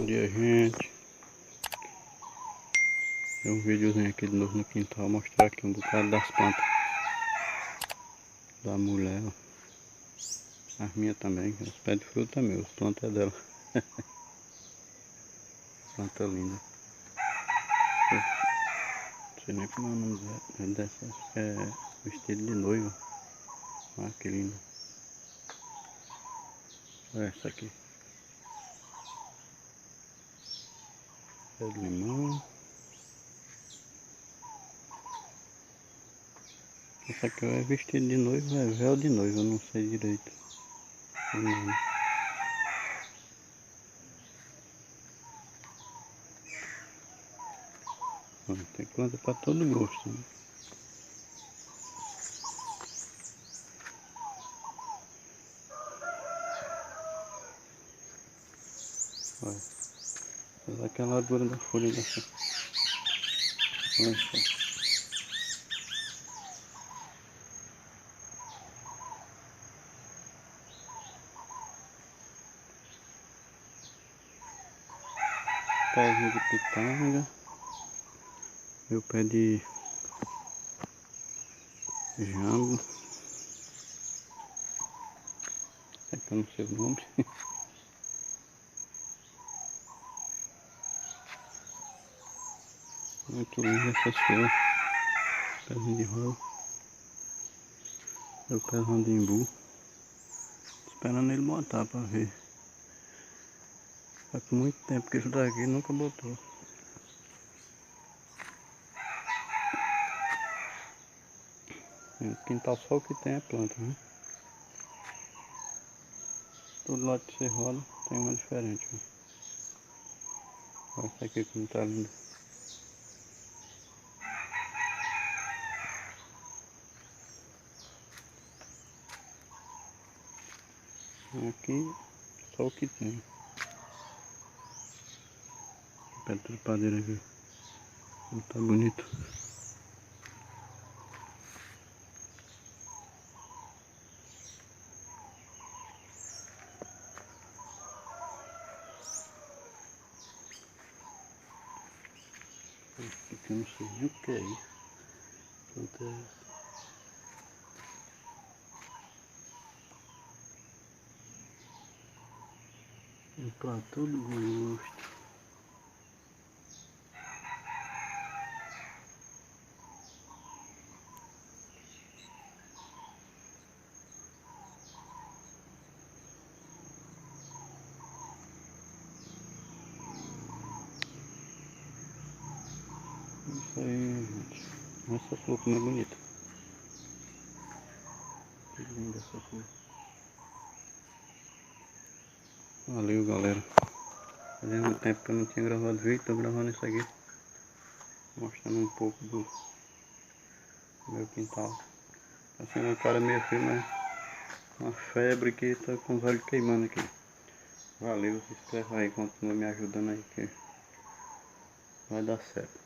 dia, gente. É um videozinho aqui de novo no quintal, mostrar aqui um bocado das plantas da mulher, ó. As minhas também, os pés de fruta também, as plantas é dela. Planta linda. Não sei nem como é o nome dessa, acho que é vestido de noiva. Olha que linda. Olha essa aqui. Pé de limão. Essa aqui é vestido de noiva, é véu de noiva, eu não sei direito o nome. Tem planta para todo gosto, né? Olha, aquela largura da folha dessa. Olha só. Pézinho de pitanga. Meu pé de jambo. É que eu não sei o nome. Muito lindo essas flores. Pezinho de rosa. Meu pezão de imbu. Esperando ele botar pra ver. Faz muito tempo que isso daqui nunca botou. No quintal só o que tem é planta, né? Todo lado que você roda tem uma diferente. Ó. Olha essa aqui como tá linda. Aqui só o que tem. Pé de trepadeira aqui. Não tá bonito. Aqui eu não sei nem o que é isso. Planta é essa? Tem pra todo gosto. Isso aí, gente. Olha essa flor como é bonita. Que linda essa flor. Valeu, galera. Fazia muito tempo que eu não tinha gravado vídeo, tô gravando isso aqui. Mostrando um pouco do meu quintal. Tá sendo uma cara meio frio, mas uma febre que tá com os olhos queimando aqui. Valeu, se inscreve aí, continua me ajudando aí que vai dar certo.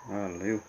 Valeu.